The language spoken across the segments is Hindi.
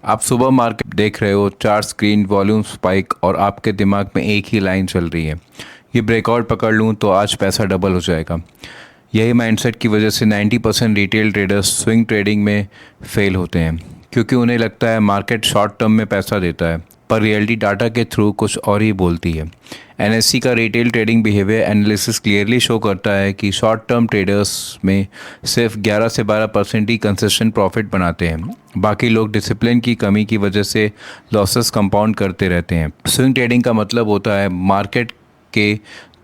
आप सुपर मार्केट देख रहे हो, चार स्क्रीन, वॉल्यूम स्पाइक और आपके दिमाग में एक ही लाइन चल रही है, ये ब्रेकआउट पकड़ लूँ तो आज पैसा डबल हो जाएगा। यही माइंडसेट की वजह से 90% रिटेल ट्रेडर्स स्विंग ट्रेडिंग में फेल होते हैं, क्योंकि उन्हें लगता है मार्केट शॉर्ट टर्म में पैसा देता है, पर रियलिटी डाटा के थ्रू कुछ और ही बोलती है। एनएससी का retail trading behaviour analysis clearly show करता है कि शॉर्ट टर्म ट्रेडर्स में सिर्फ 11 से 12% ही कंसिस्टेंट प्रॉफिट बनाते हैं। बाकी लोग डिसिप्लिन की कमी की वजह से लॉसेस कंपाउंड करते रहते हैं। स्विंग ट्रेडिंग का मतलब होता है मार्केट के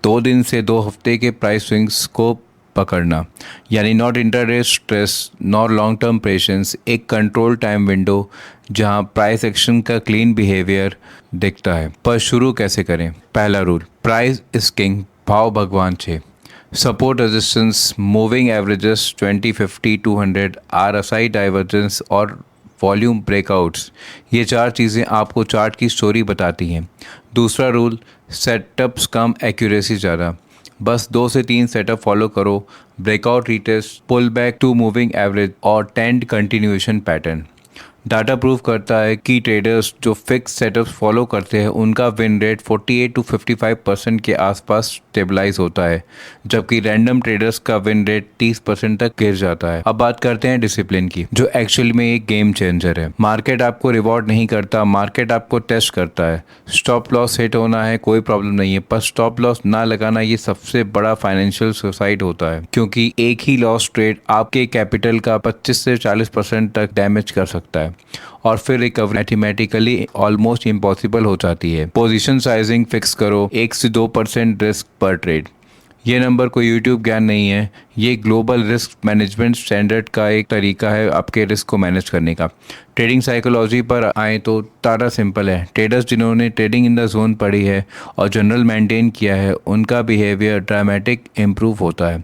2 दिन से 2 हफ्ते के प्राइस स्विंग्स को पकड़ना, यानी not intraday stress, not long term patience, एक कंट्रोल टाइम विंडो जहां प्राइस एक्शन का क्लीन बिहेवियर दिखता है। पर शुरू कैसे करें? पहला रूल, प्राइस इज किंग, भाव भगवान छे। Support, resistance, moving averages 20, 50, 200, RSI divergence और वॉल्यूम ब्रेकआउट्स, ये 4 चीज़ें आपको चार्ट की स्टोरी बताती हैं। दूसरा रूल, सेटअप्स कम एक्यूरेसी ज़्यादा, बस 2 से 3 सेटअप फॉलो करो, breakout, retest, pull back to moving average और trend continuation pattern. Data prove करता है कि ट्रेडर्स जो फिक्स सेटअप्स फॉलो करते हैं उनका विन रेट 48 to 55% के आसपास स्टेबलाइज होता है, जबकि रैंडम ट्रेडर्स का विन रेट 30% तक गिर जाता है। अब बात करते हैं डिसिप्लिन की, जो एक्चुअल में एक गेम चेंजर है। मार्केट आपको रिवॉर्ड नहीं करता, मार्केट आपको टेस्ट करता है। स्टॉप लॉस हिट होना है कोई प्रॉब्लम नहीं है, पर स्टॉप लॉस ना लगाना ये सबसे बड़ा फाइनेंशियल सुसाइड होता है, क्योंकि एक ही लॉस ट्रेड आपके कैपिटल का 25 से 40% तक डैमेज कर सकता है और फिर रिकवरी मैथमेटिकली ऑलमोस्ट इम्पॉसिबल हो जाती है। पोजीशन साइजिंग फिक्स करो, 1 से 2% रिस्क पर ट्रेड। ये नंबर कोई यूट्यूब ज्ञान नहीं है, ये ग्लोबल रिस्क मैनेजमेंट स्टैंडर्ड का एक तरीका है आपके रिस्क को मैनेज करने का। ट्रेडिंग साइकोलॉजी पर आए तो तारा सिंपल है। ट्रेडर्स जिन्होंने ट्रेडिंग इन द जोन पढ़ी है और जनरल मेंटेन किया है, उनका बिहेवियर ड्रामेटिक इम्प्रूव होता है।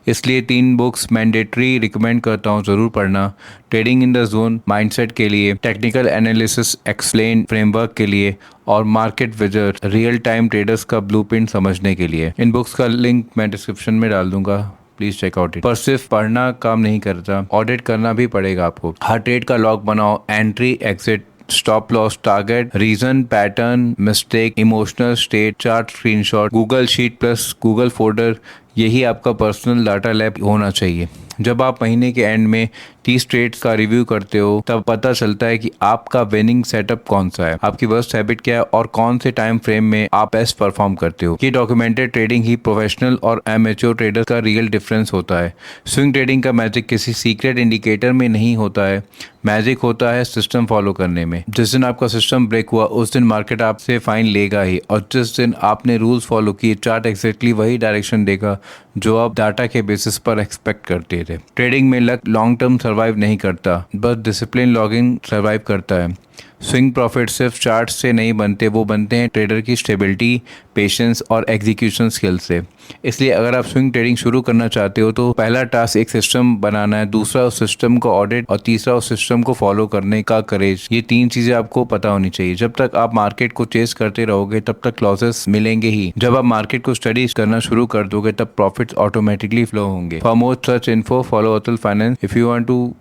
इसलिए 3 बुक्स मैंडेटरी रिकमेंड करता हूँ, ज़रूर पढ़ना। Trading in the zone mindset के लिए, टेक्निकल एनालिसिस एक्सप्लेन फ्रेमवर्क के लिए और market wizard real time traders का ब्लूप्रिंट समझने के लिए। इन बुक्स का लिंक मैं डिस्क्रिप्शन में डाल दूंगा, प्लीज चेक आउट इट। पर सिर्फ पढ़ना काम नहीं करता, ऑडिट करना भी पड़ेगा आपको। हर ट्रेड का लॉग बनाओ, entry, exit, stop loss, target, reason, pattern, mistake, emotional state, chart, screenshot, Google sheet plus Google folder. यही आपका पर्सनल डाटा लैब होना चाहिए। जब आप महीने के एंड में 30 ट्रेड्स का रिव्यू करते हो, तब पता चलता है कि आपका विनिंग सेटअप कौन सा है, आपकी वर्स्ट हैबिट क्या है और कौन से टाइम फ्रेम में आप बेस्ट परफॉर्म करते हो। ये डॉक्यूमेंटेड ट्रेडिंग ही प्रोफेशनल और एमेच्योर ट्रेडर का रियल डिफरेंस होता है। स्विंग ट्रेडिंग का मैजिक किसी सीक्रेट इंडिकेटर में नहीं होता है, मैजिक होता है सिस्टम फॉलो करने में। जिस दिन आपका सिस्टम ब्रेक हुआ उस दिन मार्केट आपसे फाइन लेगा ही, और जिस दिन आपने रूल्स फॉलो किए, चार्ट एग्जैक्टली वही डायरेक्शन देगा जो आप डाटा के बेसिस पर एक्सपेक्ट करते थे। ट्रेडिंग में लक लॉन्ग टर्म सर्वाइव नहीं करता, बस डिसिप्लिन लॉगिंग सर्वाइव करता है। स्विंग प्रॉफिट सिर्फ चार्ट से नहीं बनते, वो बनते हैं ट्रेडर की स्टेबिलिटी, पेशेंस और एग्जीक्यूशन स्किल से। इसलिए अगर आप स्विंग ट्रेडिंग शुरू करना चाहते हो तो पहला टास्क एक सिस्टम बनाना है, दूसरा उस सिस्टम को ऑडिट और तीसरा उस सिस्टम को फॉलो करने का करेज। ये 3 चीजें आपको पता होनी चाहिए। जब तक आप मार्केट को चेस करते रहोगे तब तक लॉसेस मिलेंगे ही। जब आप मार्केट को स्टडी करना शुरू कर दोगे तब प्रॉफिट्स ऑटोमेटिकली फ्लो होंगे। For more such info follow Atul Finance. If you want to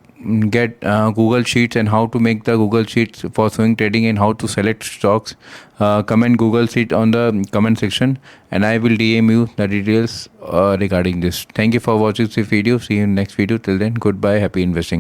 get Google Sheets and how to make the Google Sheets for swing trading and how to select stocks, comment Google Sheet on the comment section and I will DM you the details regarding this. Thank you for watching this video. See you in next video. Till then, goodbye. Happy investing.